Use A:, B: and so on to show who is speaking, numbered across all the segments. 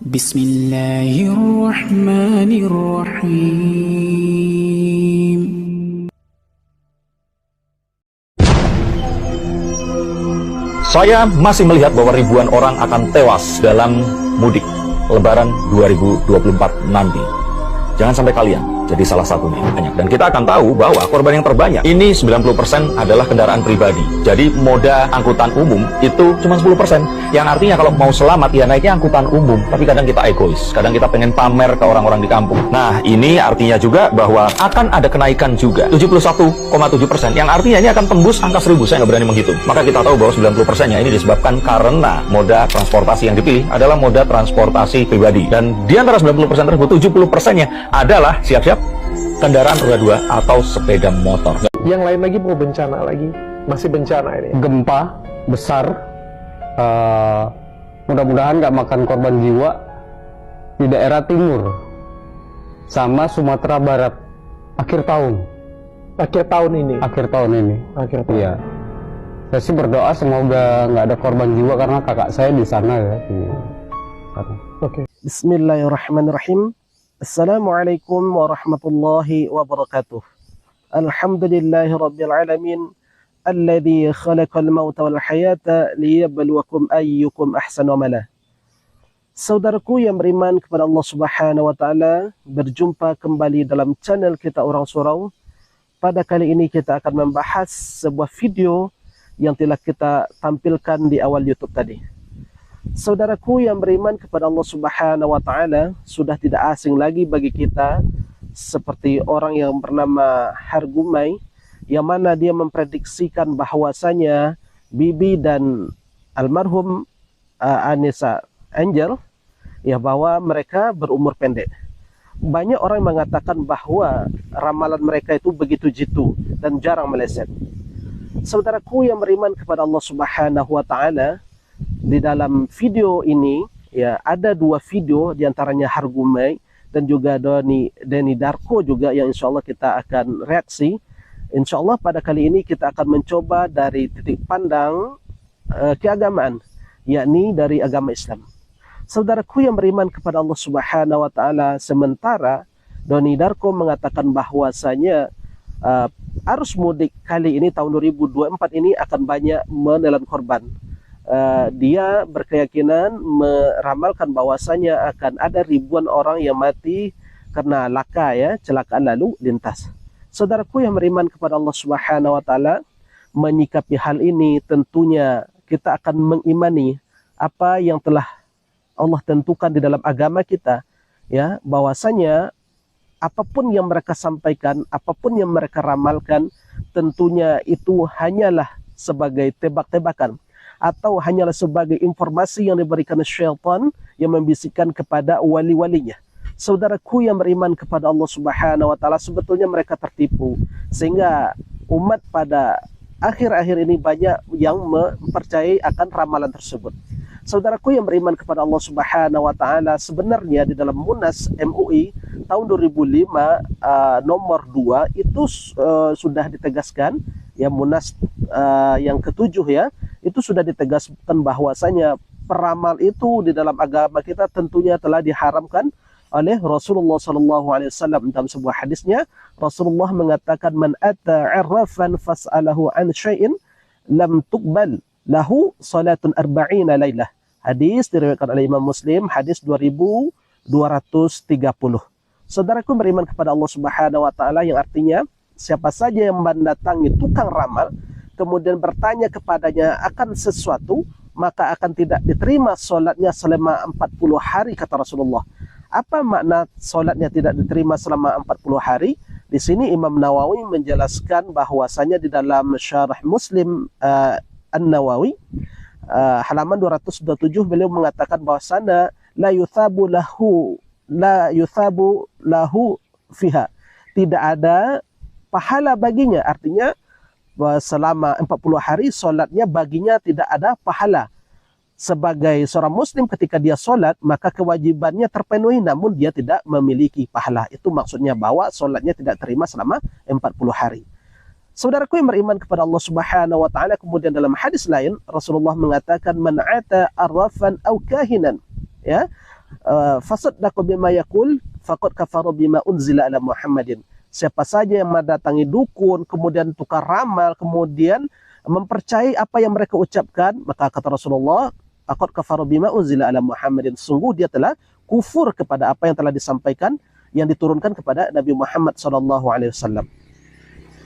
A: Bismillahirrahmanirrahim.
B: Saya masih melihat bahwa ribuan orang akan tewas dalam mudik Lebaran 2024 nanti. Jangan sampai kalian jadi salah satunya. Dan kita akan tahu bahwa korban yang terbanyak ini 90% adalah kendaraan pribadi. Jadi moda angkutan umum itu cuma 10%. Yang artinya kalau mau selamat ya naiknya angkutan umum. Tapi kadang kita egois, kadang kita pengen pamer ke orang-orang di kampung. Nah ini artinya juga bahwa akan ada kenaikan juga 71,7%. Yang artinya ini akan tembus angka 1000. Saya nggak berani menghitung. Maka kita tahu bahwa 90%-nya ini disebabkan karena moda transportasi yang dipilih adalah moda transportasi pribadi. Dan di antara 90% tersebut 70%-nya adalah siap-siap kendaraan roda 2 atau sepeda motor.
C: Yang lain lagi mau bencana lagi, masih bencana ini.
D: Gempa besar, mudah-mudahan nggak makan korban jiwa di daerah timur sama Sumatera Barat akhir tahun.
C: Akhir tahun ini.
D: Akhir tahun ini.
C: Akhir tahun.
D: Iya. Saya sih berdoa semoga nggak ada korban jiwa karena kakak saya di sana ya.
C: Oke.
E: Bismillahirrahmanirrahim. Assalamualaikum warahmatullahi wabarakatuh. Alhamdulillahi rabbil alamin. Alladhi khalaqal mauta wal hayata liyabluwakum ayyukum ahsanu amala. Saudaraku yang beriman kepada Allah Subhanahu wa taala, berjumpa kembali dalam channel kita Orang Surau. Pada kali ini kita akan membahas sebuah video yang telah kita tampilkan di awal YouTube tadi. Saudaraku yang beriman kepada Allah Subhanahu wa taala, sudah tidak asing lagi bagi kita seperti orang yang bernama Hargumai, yang mana dia memprediksikan bahwasanya Bibi dan almarhum Anissa Angel ya bahwa mereka berumur pendek. Banyak orang yang mengatakan bahwa ramalan mereka itu begitu jitu dan jarang meleset. Saudaraku yang beriman kepada Allah Subhanahu wa taala, di dalam video ini ya ada dua video, diantaranya Hargumai dan juga Denny Darko juga yang insya Allah kita akan reaksi. Insya Allah pada kali ini kita akan mencoba dari titik pandang keagamaan, yakni dari agama Islam. Saudaraku yang beriman kepada Allah Subhanahu wa taala, sementara Denny Darko mengatakan bahwasanya arus mudik kali ini tahun 2024 ini akan banyak menelan korban. Dia berkeyakinan meramalkan bahwasanya akan ada ribuan orang yang mati karena laka ya, kecelakaan lalu lintas. Saudaraku yang beriman kepada Allah Subhanahu wa taala, menyikapi hal ini tentunya kita akan mengimani apa yang telah Allah tentukan di dalam agama kita ya, bahwasanya apapun yang mereka sampaikan, apapun yang mereka ramalkan, tentunya itu hanyalah sebagai tebak-tebakan atau hanyalah sebagai informasi yang diberikan syaitan yang membisikkan kepada wali-walinya. Saudaraku yang beriman kepada Allah Subhanahu wa taala, sebetulnya mereka tertipu sehingga umat pada akhir-akhir ini banyak yang mempercayai akan ramalan tersebut. Saudaraku yang beriman kepada Allah Subhanahu wa taala, sebenarnya di dalam Munas MUI tahun 2005 nomor 2 itu sudah ditegaskan ya, Munas yang ketujuh ya, itu sudah ditegaskan bahwasanya peramal itu di dalam agama kita tentunya telah diharamkan oleh Rasulullah SAW. Dalam sebuah hadisnya Rasulullah mengatakan, man ata arrafan fas'alahu an syai'in lam tuqbal lahu salatun arba'ina lailah. Hadis diriwayatkan oleh Imam Muslim, hadis 2230. Saudaraku beriman kepada Allah Subhanahu wa taala, yang artinya siapa saja yang mendatangi tukang ramal kemudian bertanya kepadanya akan sesuatu, maka akan tidak diterima solatnya selama 40 hari, kata Rasulullah. Apa makna solatnya tidak diterima selama 40 hari? Di sini Imam Nawawi menjelaskan bahwasanya di dalam Syarah Muslim An-Nawawi halaman 227 beliau mengatakan bahwasanya la yuthabu lahu fiha, tidak ada pahala baginya. Artinya selama 40 hari solatnya baginya tidak ada pahala. Sebagai seorang muslim ketika dia solat, maka kewajibannya terpenuhi namun dia tidak memiliki pahala. Itu maksudnya bahwa solatnya tidak terima selama 40 hari. Saudaraku yang beriman kepada Allah Subhanahu wa taala, kemudian dalam hadis lain Rasulullah mengatakan, man ata arrafan aw kahinan, ya, fasaddaqa bima yaqul faqad kafara bima unzila ala Muhammadin. Siapa saja yang mendatangi dukun, kemudian tukar ramal, kemudian mempercayai apa yang mereka ucapkan, maka kata Rasulullah, faqad kafara bima unzila ala Muhammadin. Sungguh dia telah kufur kepada apa yang telah disampaikan, yang diturunkan kepada Nabi Muhammad SAW.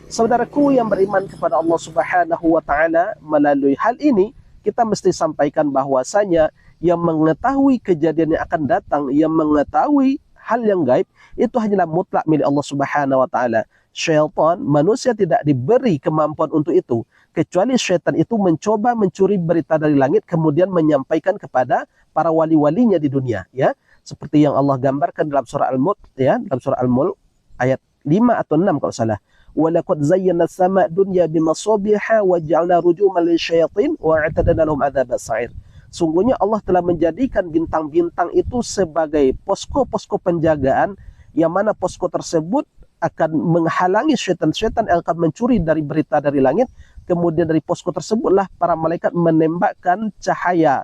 E: Saudaraku yang beriman kepada Allah Subhanahu wa taala, melalui hal ini kita mesti sampaikan bahwasanya yang mengetahui kejadian yang akan datang, yang mengetahui hal yang gaib, itu hanyalah mutlak milik Allah Subhanahu wa taala. Syaitan, manusia tidak diberi kemampuan untuk itu, kecuali syaitan itu mencoba mencuri berita dari langit kemudian menyampaikan kepada para wali-walinya di dunia, ya. Seperti yang Allah gambarkan dalam surah Al-Mulk, ya, dalam surah Al-Mulk ayat 5 atau 6 kalau salah. وَلَقَدْ زَيَّنَّا السَّمَاءَ الدُّنْيَا بِمَصَابِيحَ وَجَعَلْنَا رُجُومًا لِلشَّيَاطِينِ وَأَعْتَدْنَا لَهُمْ عَذَابَ السَّعِيرِ. Sungguhnya Allah telah menjadikan bintang-bintang itu sebagai posko-posko penjagaan, yang mana posko tersebut akan menghalangi syaitan-syaitan yang akan mencuri dari berita dari langit. Kemudian dari posko tersebutlah para malaikat menembakkan cahaya,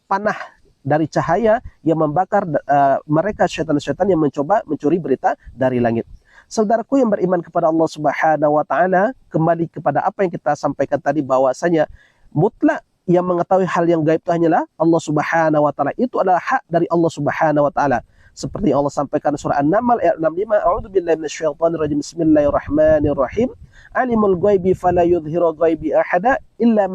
E: panah dari cahaya yang membakar mereka syaitan-syaitan yang mencoba mencuri berita dari langit. Saudaraku yang beriman kepada Allah Subhanahu wa taala, kembali kepada apa yang kita sampaikan tadi, bahwasanya mutlak yang mengetahui hal yang gaib itu hanyalah Allah Subhanahu wa taala. Itu adalah hak dari Allah Subhanahu wa taala. Seperti Allah sampaikan surah An-Naml ayat 65, a'udzubillahi minasyaitonir rajim, bismillahirrahmanirrahim. Alimul ghaibi fala yudhiru ghaibi ahada illa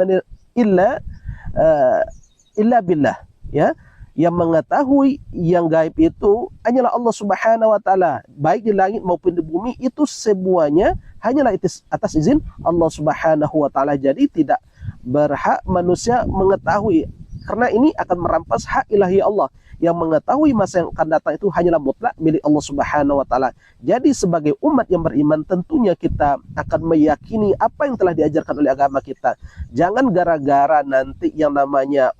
E: billah, ya. Yang mengetahui yang gaib itu hanyalah Allah Subhanahu wa taala, baik di langit maupun di bumi, itu semuanya hanyalah atas izin Allah Subhanahu wa taala. Jadi tidak berhak manusia mengetahui, karena ini akan merampas hak ilahi Allah. Yang mengetahui masa yang akan datang itu hanyalah mutlak milik Allah Subhanahu wa taala. Jadi sebagai umat yang beriman, tentunya kita akan meyakini apa yang telah diajarkan oleh agama kita. Jangan gara-gara nanti yang namanya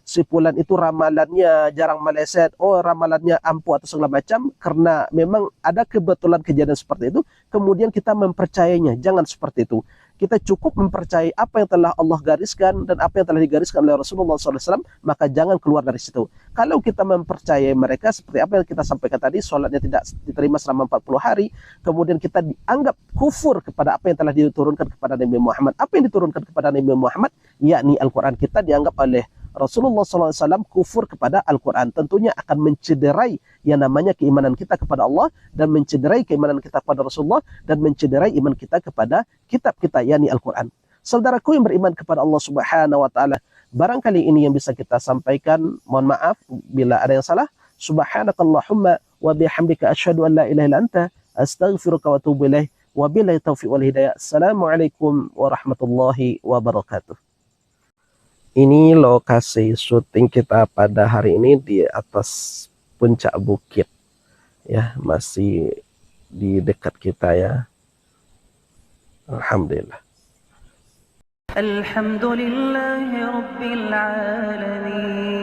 E: si fulan itu ramalannya jarang meleset, ramalannya ampuh atau segala macam, karena memang ada kebetulan kejadian seperti itu, kemudian kita mempercayainya. Jangan seperti itu. Kita cukup mempercayai apa yang telah Allah gariskan dan apa yang telah digariskan oleh Rasulullah SAW, maka jangan keluar dari situ. Kalau kita mempercayai mereka, seperti apa yang kita sampaikan tadi, sholatnya tidak diterima selama 40 hari, kemudian kita dianggap kufur kepada apa yang telah diturunkan kepada Nabi Muhammad. Apa yang diturunkan kepada Nabi Muhammad, yakni Al-Quran, kita dianggap oleh Rasulullah SAW kufur kepada Al-Quran. Tentunya akan mencederai yang namanya keimanan kita kepada Allah, dan mencederai keimanan kita kepada Rasulullah, dan mencederai iman kita kepada kitab kita, yakni Al-Quran. Saudaraku yang beriman kepada Allah Subhanahu wa taala, barangkali ini yang bisa kita sampaikan. Mohon maaf bila ada yang salah. Subhanakallahumma wa bihamdika asyhadu an la ilaha illa anta astaghfiruka wa atubu ilaik. Wabillahi taufiq wal hidayah. Assalamualaikum warahmatullahi wabarakatuh. Ini lokasi syuting kita pada hari ini di atas puncak bukit, ya, masih di dekat kita, ya. Alhamdulillah.
A: Alhamdulillahi Rabbil Alamin.